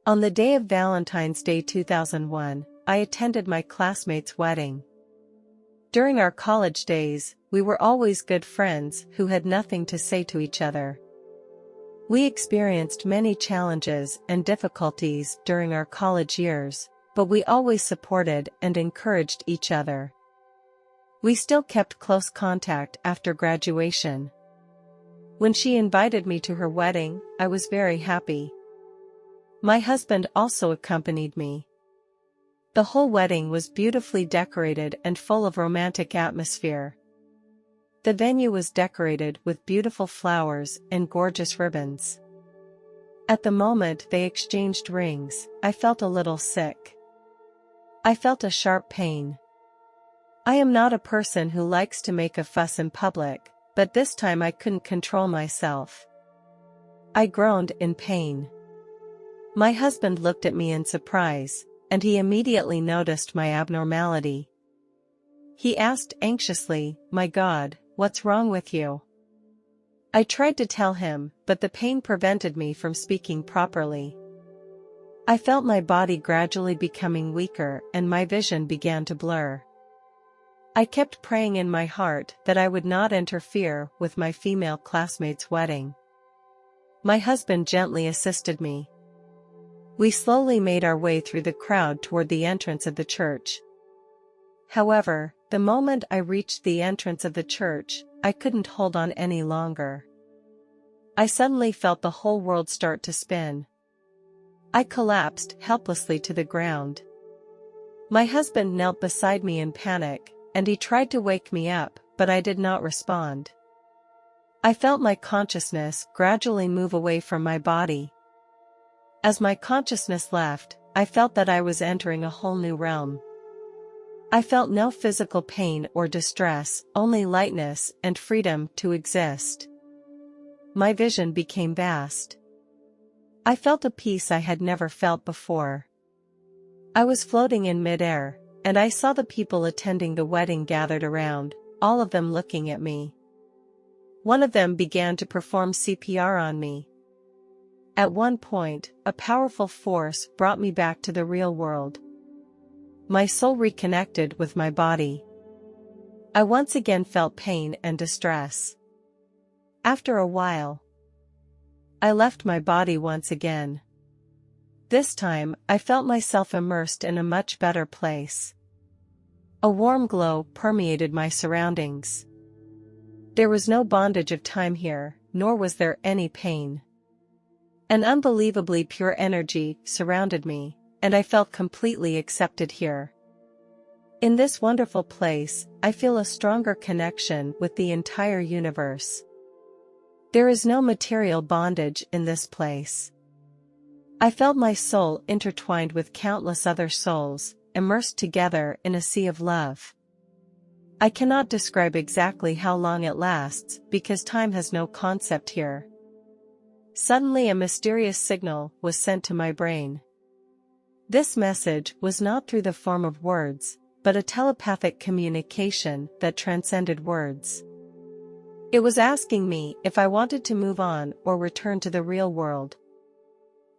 On the day of Valentine's Day 2001, I attended my classmate's wedding. During our college days, we were always good friends who had nothing to say to each other. We experienced many challenges and difficulties during our college years, but we always supported and encouraged each other. We still kept close contact after graduation. When she invited me to her wedding, I was very happy. My husband also accompanied me. The whole wedding was beautifully decorated and full of romantic atmosphere. The venue was decorated with beautiful flowers and gorgeous ribbons. At the moment they exchanged rings, I felt a little sick. I felt a sharp pain. I am not a person who likes to make a fuss in public, but this time I couldn't control myself. I groaned in pain. My husband looked at me in surprise, and he immediately noticed my abnormality. He asked anxiously, "My God, what's wrong with you?" I tried to tell him, but the pain prevented me from speaking properly. I felt my body gradually becoming weaker and my vision began to blur. I kept praying in my heart that I would not interfere with my female classmate's wedding. My husband gently assisted me. We slowly made our way through the crowd toward the entrance of the church. However, the moment I reached the entrance of the church, I couldn't hold on any longer. I suddenly felt the whole world start to spin. I collapsed helplessly to the ground. My husband knelt beside me in panic, and he tried to wake me up, but I did not respond. I felt my consciousness gradually move away from my body. As my consciousness left, I felt that I was entering a whole new realm. I felt no physical pain or distress, only lightness and freedom to exist. My vision became vast. I felt a peace I had never felt before. I was floating in midair, and I saw the people attending the wedding gathered around, all of them looking at me. One of them began to perform CPR on me. At one point, a powerful force brought me back to the real world. My soul reconnected with my body. I once again felt pain and distress. After a while, I left my body once again. This time, I felt myself immersed in a much better place. A warm glow permeated my surroundings. There was no bondage of time here, nor was there any pain. An unbelievably pure energy surrounded me, and I felt completely accepted here. In this wonderful place, I feel a stronger connection with the entire universe. There is no material bondage in this place. I felt my soul intertwined with countless other souls, immersed together in a sea of love. I cannot describe exactly how long it lasts because time has no concept here. Suddenly a mysterious signal was sent to my brain. This message was not through the form of words, but a telepathic communication that transcended words. It was asking me if I wanted to move on or return to the real world.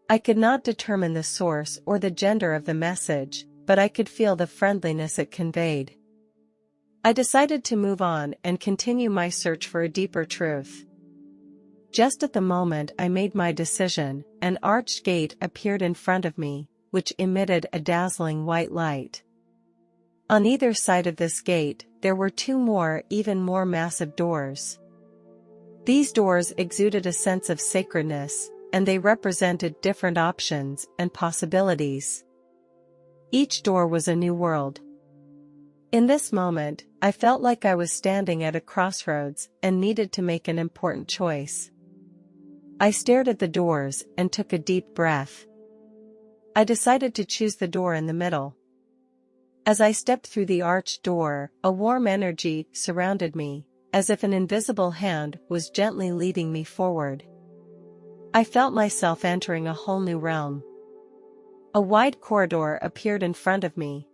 I could not determine the source or the gender of the message, but I could feel the friendliness it conveyed. I decided to move on and continue my search for a deeper truth. Just at the moment I made my decision, an arched gate appeared in front of me, which emitted a dazzling white light. On either side of this gate, there were two more, even more massive doors. These doors exuded a sense of sacredness, and they represented different options and possibilities. Each door was a new world. In this moment, I felt like I was standing at a crossroads and needed to make an important choice. I stared at the doors and took a deep breath. I decided to choose the door in the middle. As I stepped through the arched door, a warm energy surrounded me, as if an invisible hand was gently leading me forward. I felt myself entering a whole new realm. A wide corridor appeared in front of me.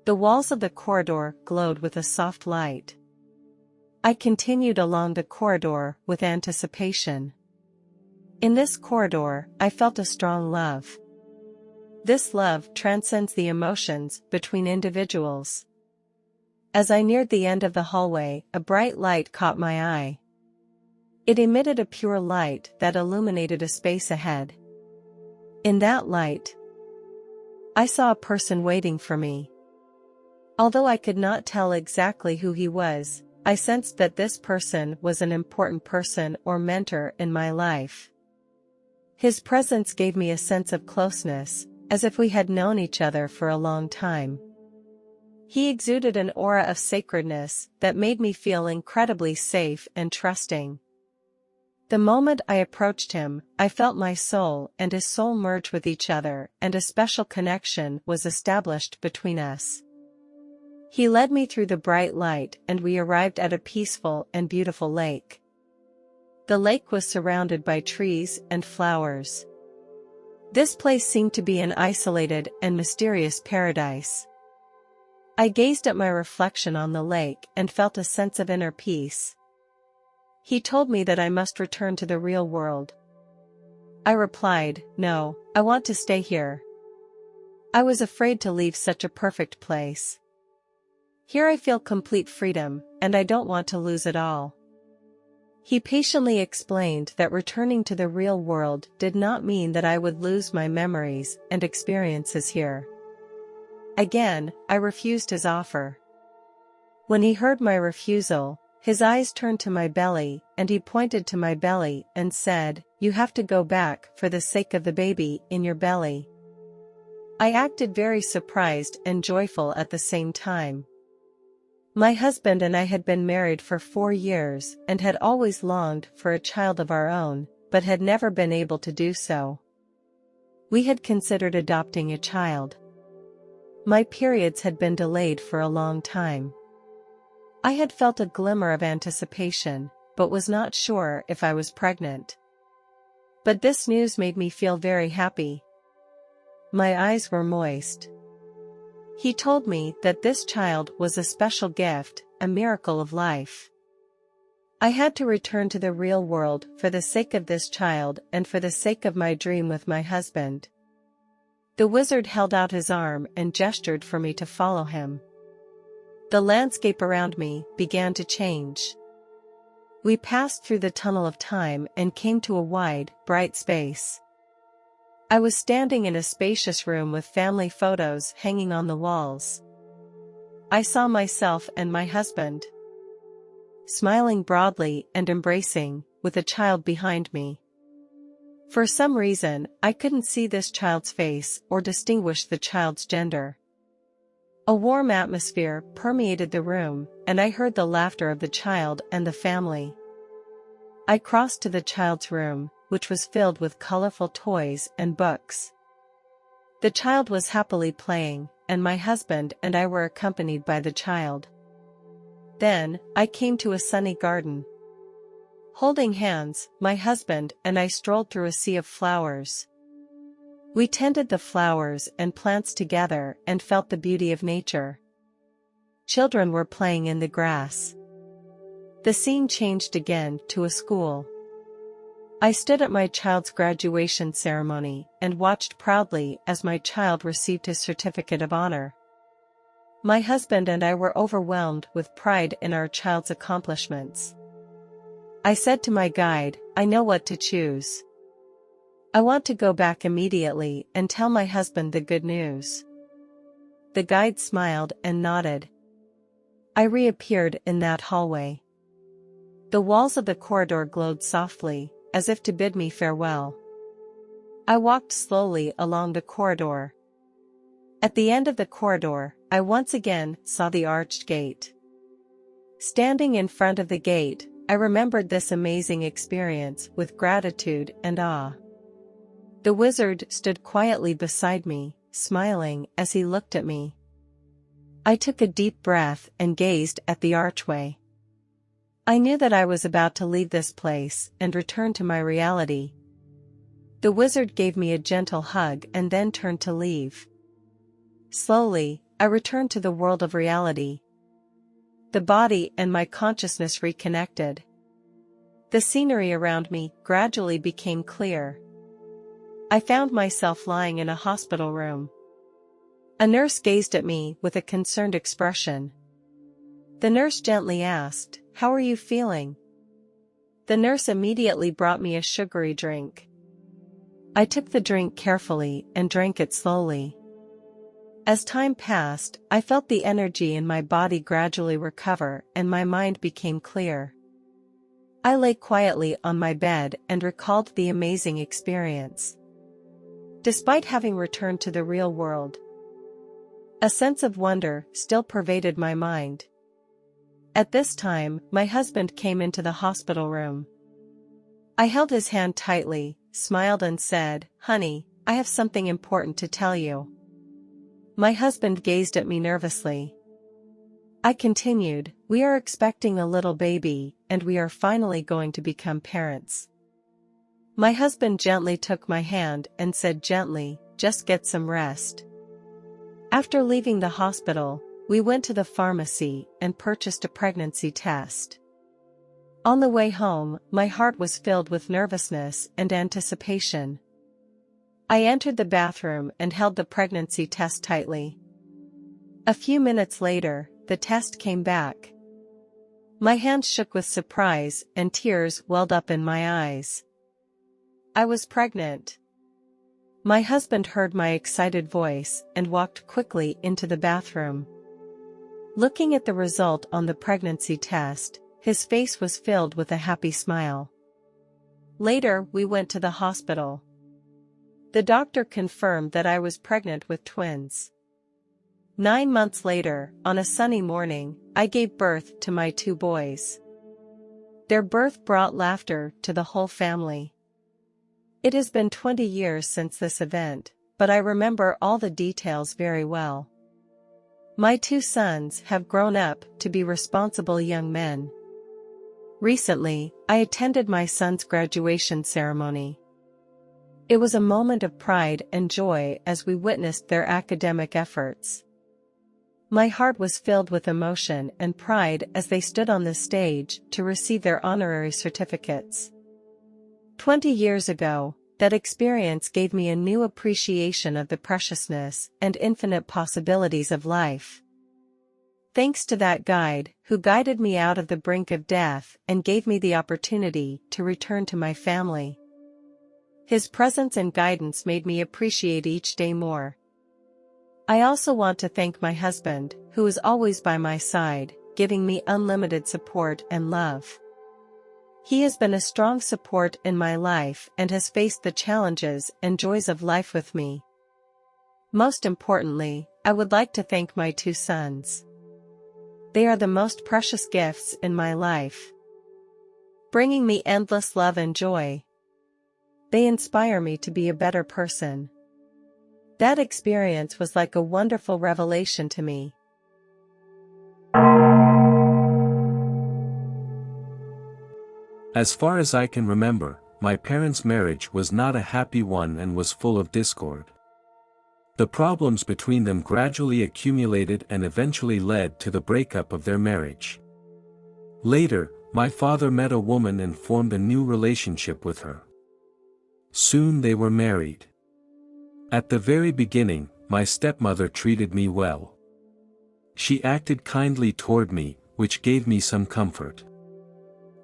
The walls of the corridor glowed with a soft light. I continued along the corridor with anticipation. In this corridor, I felt a strong love. This love transcends the emotions between individuals. As I neared the end of the hallway, a bright light caught my eye. It emitted a pure light that illuminated a space ahead. In that light, I saw a person waiting for me. Although I could not tell exactly who he was, I sensed that this person was an important person or mentor in my life. His presence gave me a sense of closeness, as if we had known each other for a long time. He exuded an aura of sacredness that made me feel incredibly safe and trusting. The moment I approached him, I felt my soul and his soul merge with each other, and a special connection was established between us. He led me through the bright light and we arrived at a peaceful and beautiful lake. The lake was surrounded by trees and flowers. This place seemed to be an isolated and mysterious paradise. I gazed at my reflection on the lake and felt a sense of inner peace. He told me that I must return to the real world. I replied, "No, I want to stay here." I was afraid to leave such a perfect place. Here I feel complete freedom, and I don't want to lose it all. He patiently explained that returning to the real world did not mean that I would lose my memories and experiences here. Again, I refused his offer. When he heard my refusal, his eyes turned to my belly, and he pointed to my belly and said, "You have to go back for the sake of the baby in your belly." I acted very surprised and joyful at the same time. My husband and I had been married for 4 years and had always longed for a child of our own, but had never been able to do so. We had considered adopting a child. My periods had been delayed for a long time. I had felt a glimmer of anticipation, but was not sure if I was pregnant. But this news made me feel very happy. My eyes were moist. He told me that this child was a special gift, a miracle of life. I had to return to the real world for the sake of this child and for the sake of my dream with my husband. The wizard held out his arm and gestured for me to follow him. The landscape around me began to change. We passed through the tunnel of time and came to a wide, bright space. I was standing in a spacious room with family photos hanging on the walls. I saw myself and my husband, smiling broadly and embracing, with a child behind me. For some reason, I couldn't see this child's face or distinguish the child's gender. A warm atmosphere permeated the room, and I heard the laughter of the child and the family. I crossed to the child's room, which was filled with colorful toys and books. The child was happily playing, and my husband and I were accompanied by the child. Then, I came to a sunny garden. Holding hands, my husband and I strolled through a sea of flowers. We tended the flowers and plants together and felt the beauty of nature. Children were playing in the grass. The scene changed again to a school. I stood at my child's graduation ceremony and watched proudly as my child received his certificate of honor. My husband and I were overwhelmed with pride in our child's accomplishments. I said to my guide, "I know what to choose. I want to go back immediately and tell my husband the good news." The guide smiled and nodded. I reappeared in that hallway. The walls of the corridor glowed softly, as if to bid me farewell. I walked slowly along the corridor. At the end of the corridor, I once again saw the arched gate. Standing in front of the gate, I remembered this amazing experience with gratitude and awe. The wizard stood quietly beside me, smiling as he looked at me. I took a deep breath and gazed at the archway. I knew that I was about to leave this place and return to my reality. The wizard gave me a gentle hug and then turned to leave. Slowly, I returned to the world of reality. The body and my consciousness reconnected. The scenery around me gradually became clear. I found myself lying in a hospital room. A nurse gazed at me with a concerned expression. The nurse gently asked, "How are you feeling?" The nurse immediately brought me a sugary drink. I took the drink carefully and drank it slowly. As time passed, I felt the energy in my body gradually recover and my mind became clear. I lay quietly on my bed and recalled the amazing experience. Despite having returned to the real world, a sense of wonder still pervaded my mind. At this time, my husband came into the hospital room. I held his hand tightly, smiled and said, "Honey, I have something important to tell you." My husband gazed at me nervously. I continued, "We are expecting a little baby, and we are finally going to become parents." My husband gently took my hand and said gently, "Just get some rest." After leaving the hospital, we went to the pharmacy and purchased a pregnancy test. On the way home, my heart was filled with nervousness and anticipation. I entered the bathroom and held the pregnancy test tightly. A few minutes later, the test came back. My hands shook with surprise and tears welled up in my eyes. I was pregnant. My husband heard my excited voice and walked quickly into the bathroom. Looking at the result on the pregnancy test, his face was filled with a happy smile. Later, we went to the hospital. The doctor confirmed that I was pregnant with twins. 9 months later, on a sunny morning, I gave birth to my 2 boys. Their birth brought laughter to the whole family. It has been 20 years since this event, but I remember all the details very well. My 2 sons have grown up to be responsible young men. Recently, I attended my son's graduation ceremony. It was a moment of pride and joy as we witnessed their academic efforts. My heart was filled with emotion and pride as they stood on the stage to receive their honorary certificates. 20 years ago, that experience gave me a new appreciation of the preciousness and infinite possibilities of life. Thanks to that guide, who guided me out of the brink of death and gave me the opportunity to return to my family. His presence and guidance made me appreciate each day more. I also want to thank my husband, who is always by my side, giving me unlimited support and love. He has been a strong support in my life and has faced the challenges and joys of life with me. Most importantly, I would like to thank my 2 sons. They are the most precious gifts in my life, bringing me endless love and joy. They inspire me to be a better person. That experience was like a wonderful revelation to me. As far as I can remember, my parents' marriage was not a happy one and was full of discord. The problems between them gradually accumulated and eventually led to the breakup of their marriage. Later, my father met a woman and formed a new relationship with her. Soon they were married. At the very beginning, my stepmother treated me well. She acted kindly toward me, which gave me some comfort.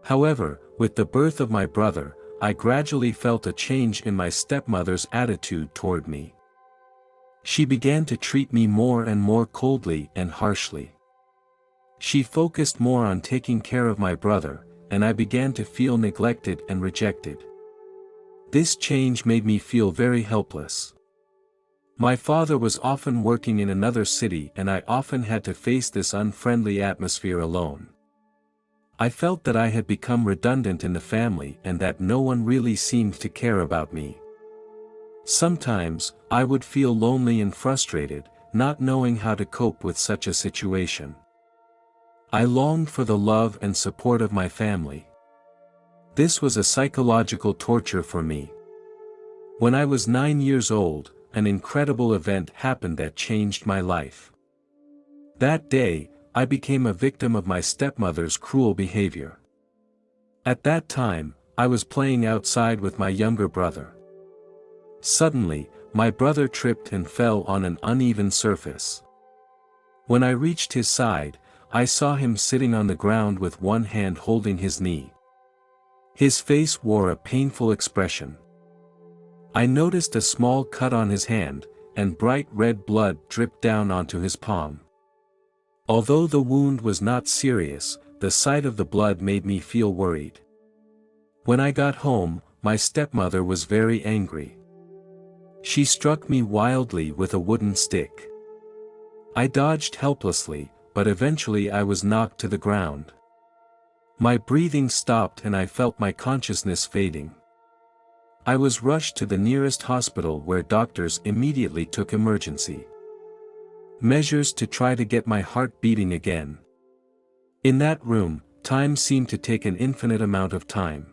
However, with the birth of my brother, I gradually felt a change in my stepmother's attitude toward me. She began to treat me more and more coldly and harshly. She focused more on taking care of my brother, and I began to feel neglected and rejected. This change made me feel very helpless. My father was often working in another city and I often had to face this unfriendly atmosphere alone. I felt that I had become redundant in the family and that no one really seemed to care about me. Sometimes, I would feel lonely and frustrated, not knowing how to cope with such a situation. I longed for the love and support of my family. This was a psychological torture for me. When I was 9 years old, an incredible event happened that changed my life. That day, I became a victim of my stepmother's cruel behavior. At that time, I was playing outside with my younger brother. Suddenly, my brother tripped and fell on an uneven surface. When I reached his side, I saw him sitting on the ground with one hand holding his knee. His face wore a painful expression. I noticed a small cut on his hand, and bright red blood dripped down onto his palm. Although the wound was not serious, the sight of the blood made me feel worried. When I got home, my stepmother was very angry. She struck me wildly with a wooden stick. I dodged helplessly, but eventually I was knocked to the ground. My breathing stopped and I felt my consciousness fading. I was rushed to the nearest hospital where doctors immediately took emergency measures to try to get my heart beating again. In that room, time seemed to take an infinite amount of time.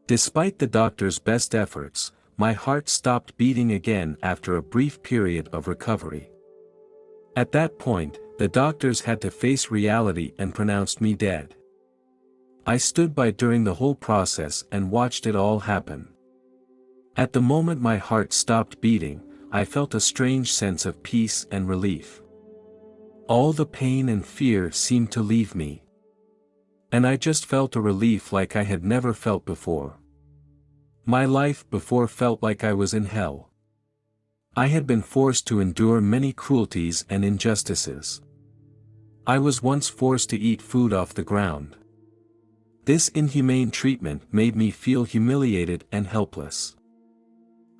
Despite the doctor's best efforts, my heart stopped beating again after a brief period of recovery. At that point, the doctors had to face reality and pronounced me dead. I stood by during the whole process and watched it all happen. At the moment my heart stopped beating, I felt a strange sense of peace and relief. All the pain and fear seemed to leave me. And I just felt a relief like I had never felt before. My life before felt like I was in hell. I had been forced to endure many cruelties and injustices. I was once forced to eat food off the ground. This inhumane treatment made me feel humiliated and helpless.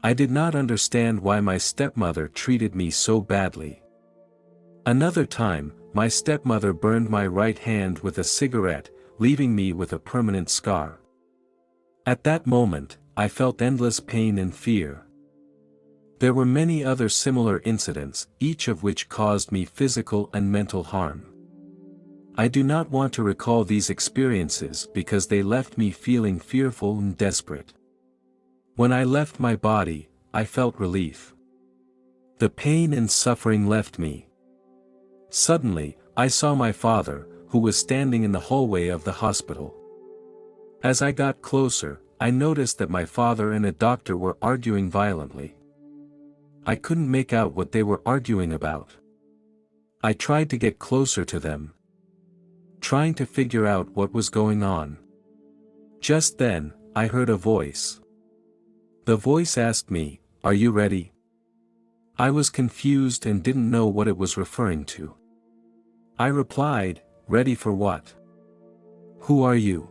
I did not understand why my stepmother treated me so badly. Another time, my stepmother burned my right hand with a cigarette, leaving me with a permanent scar. At that moment, I felt endless pain and fear. There were many other similar incidents, each of which caused me physical and mental harm. I do not want to recall these experiences because they left me feeling fearful and desperate. When I left my body, I felt relief. The pain and suffering left me. Suddenly, I saw my father, who was standing in the hallway of the hospital. As I got closer, I noticed that my father and a doctor were arguing violently. I couldn't make out what they were arguing about. I tried to get closer to them, trying to figure out what was going on. Just then, I heard a voice. The voice asked me, "Are you ready?" I was confused and didn't know what it was referring to. I replied, "Ready for what? Who are you?"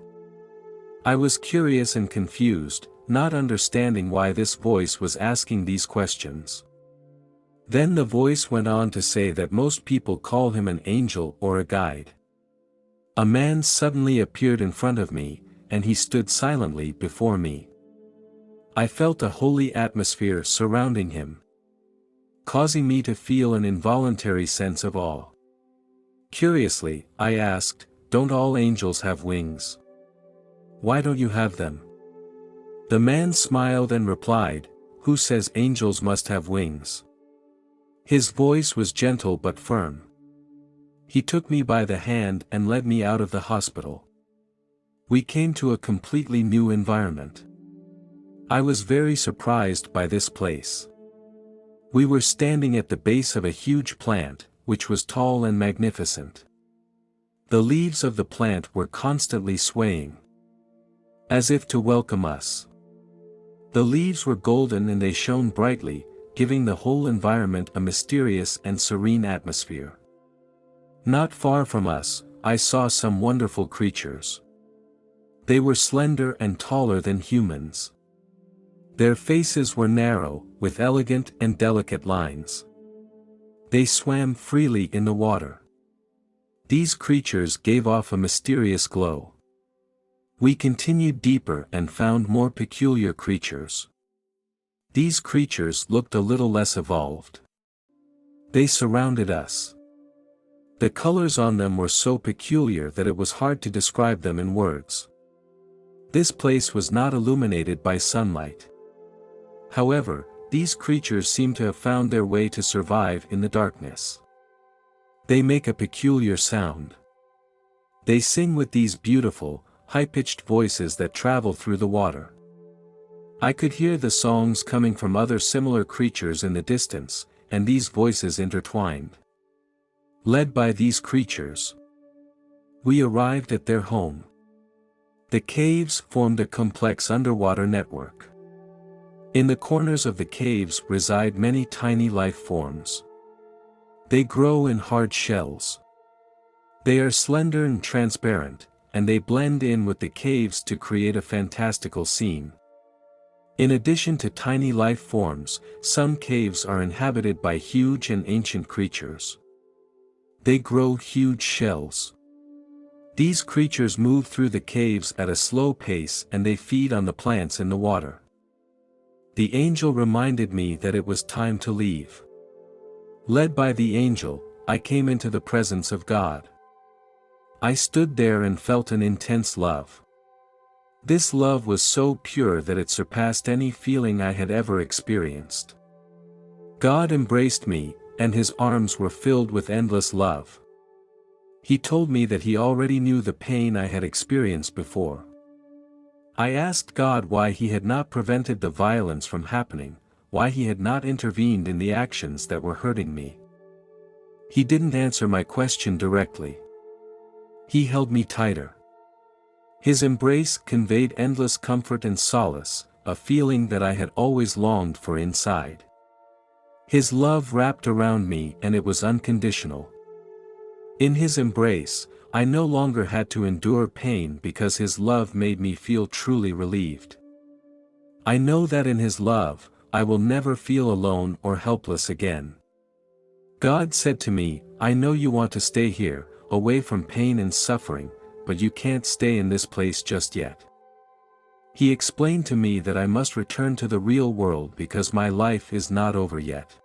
I was curious and confused, not understanding why this voice was asking these questions. Then the voice went on to say that most people call him an angel or a guide. A man suddenly appeared in front of me, and he stood silently before me. I felt a holy atmosphere surrounding him, causing me to feel an involuntary sense of awe. Curiously, I asked, "Don't all angels have wings? Why don't you have them?" The man smiled and replied, "Who says angels must have wings?" His voice was gentle but firm. He took me by the hand and led me out of the hospital. We came to a completely new environment. I was very surprised by this place. We were standing at the base of a huge plant, which was tall and magnificent. The leaves of the plant were constantly swaying, as if to welcome us. The leaves were golden and they shone brightly, giving the whole environment a mysterious and serene atmosphere. Not far from us, I saw some wonderful creatures. They were slender and taller than humans. Their faces were narrow, with elegant and delicate lines. They swam freely in the water. These creatures gave off a mysterious glow. We continued deeper and found more peculiar creatures. These creatures looked a little less evolved. They surrounded us. The colors on them were so peculiar that it was hard to describe them in words. This place was not illuminated by sunlight. However, these creatures seem to have found their way to survive in the darkness. They make a peculiar sound. They sing with these beautiful, high-pitched voices that travel through the water. I could hear the songs coming from other similar creatures in the distance, and these voices intertwined. Led by these creatures, we arrived at their home. The caves formed a complex underwater network. In the corners of the caves reside many tiny life forms. They grow in hard shells. They are slender and transparent, and they blend in with the caves to create a fantastical scene. In addition to tiny life forms, some caves are inhabited by huge and ancient creatures. They grow huge shells. These creatures move through the caves at a slow pace and they feed on the plants in the water. The angel reminded me that it was time to leave. Led by the angel, I came into the presence of God. I stood there and felt an intense love. This love was so pure that it surpassed any feeling I had ever experienced. God embraced me, and his arms were filled with endless love. He told me that he already knew the pain I had experienced before. I asked God why he had not prevented the violence from happening, why he had not intervened in the actions that were hurting me. He didn't answer my question directly. He held me tighter. His embrace conveyed endless comfort and solace, a feeling that I had always longed for inside. His love wrapped around me and it was unconditional. In his embrace, I no longer had to endure pain because his love made me feel truly relieved. I know that in his love, I will never feel alone or helpless again. God said to me, I know you want to stay here, away from pain and suffering, but you can't stay in this place just yet. He explained to me that I must return to the real world because my life is not over yet.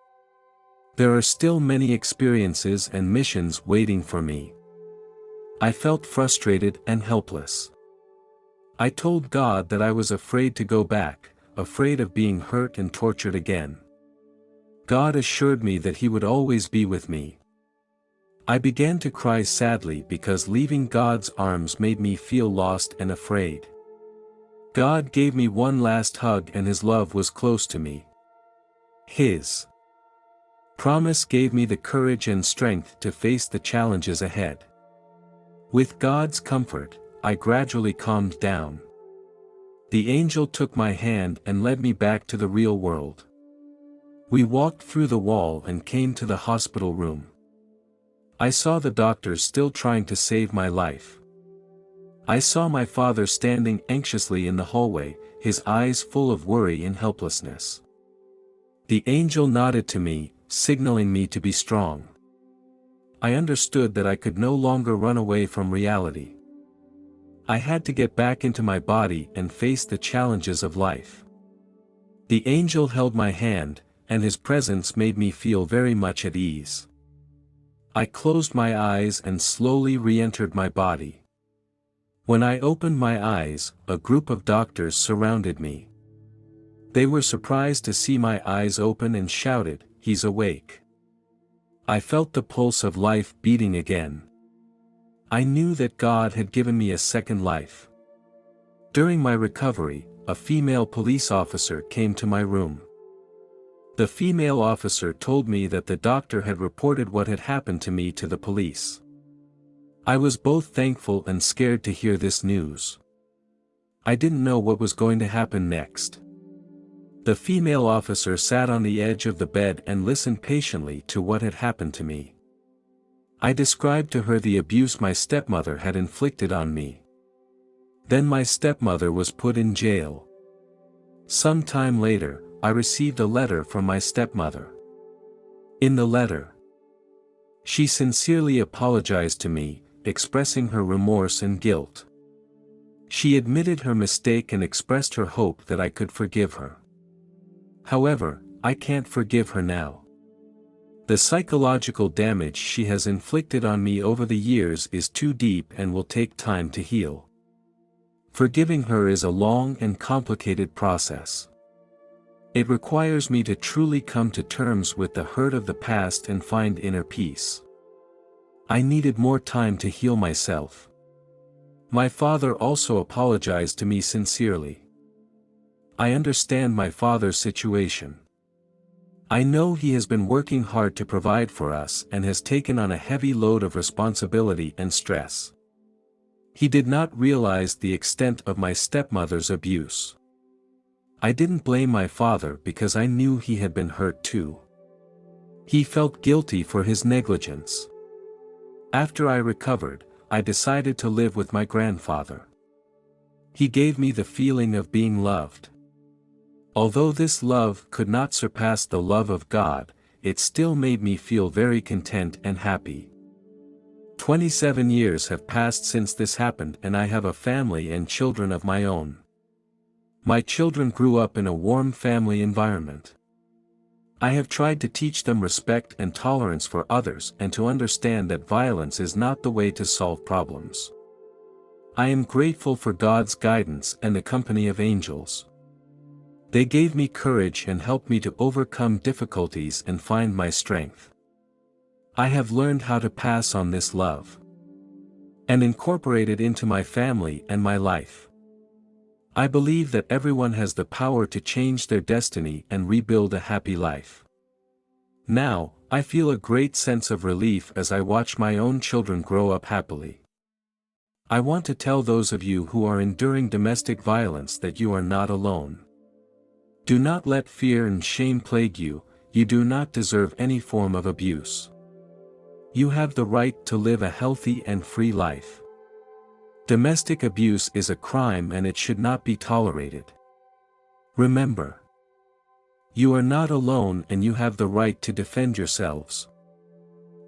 There are still many experiences and missions waiting for me. I felt frustrated and helpless. I told God that I was afraid to go back, afraid of being hurt and tortured again. God assured me that he would always be with me. I began to cry sadly because leaving God's arms made me feel lost and afraid. God gave me one last hug and his love was close to me. His promise gave me the courage and strength to face the challenges ahead. With God's comfort, I gradually calmed down. The angel took my hand and led me back to the real world. We walked through the wall and came to the hospital room. I saw the doctors still trying to save my life. I saw my father standing anxiously in the hallway, his eyes full of worry and helplessness. The angel nodded to me, signaling me to be strong. I understood that I could no longer run away from reality. I had to get back into my body and face the challenges of life. The angel held my hand, and his presence made me feel very much at ease. I closed my eyes and slowly re-entered my body. When I opened my eyes, a group of doctors surrounded me. They were surprised to see my eyes open and shouted, "He's awake." I felt the pulse of life beating again. I knew that God had given me a second life. During my recovery, a female police officer came to my room. The female officer told me that the doctor had reported what had happened to me to the police. I was both thankful and scared to hear this news. I didn't know what was going to happen next. The female officer sat on the edge of the bed and listened patiently to what had happened to me. I described to her the abuse my stepmother had inflicted on me. Then my stepmother was put in jail. Some time later, I received a letter from my stepmother. In the letter, she sincerely apologized to me, expressing her remorse and guilt. She admitted her mistake and expressed her hope that I could forgive her. However, I can't forgive her now. The psychological damage she has inflicted on me over the years is too deep and will take time to heal. Forgiving her is a long and complicated process. It requires me to truly come to terms with the hurt of the past and find inner peace. I needed more time to heal myself. My father also apologized to me sincerely. I understand my father's situation. I know he has been working hard to provide for us and has taken on a heavy load of responsibility and stress. He did not realize the extent of my stepmother's abuse. I didn't blame my father because I knew he had been hurt too. He felt guilty for his negligence. After I recovered, I decided to live with my grandfather. He gave me the feeling of being loved. Although this love could not surpass the love of God, it still made me feel very content and happy. 27 years have passed since this happened and I have a family and children of my own. My children grew up in a warm family environment. I have tried to teach them respect and tolerance for others and to understand that violence is not the way to solve problems. I am grateful for God's guidance and the company of angels. They gave me courage and helped me to overcome difficulties and find my strength. I have learned how to pass on this love and incorporate it into my family and my life. I believe that everyone has the power to change their destiny and rebuild a happy life. Now, I feel a great sense of relief as I watch my own children grow up happily. I want to tell those of you who are enduring domestic violence that you are not alone. Do not let fear and shame plague you. You do not deserve any form of abuse. You have the right to live a healthy and free life. Domestic abuse is a crime and it should not be tolerated. Remember, you are not alone and you have the right to defend yourselves.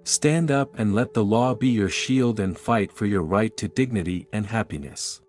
Stand up and let the law be your shield and fight for your right to dignity and happiness.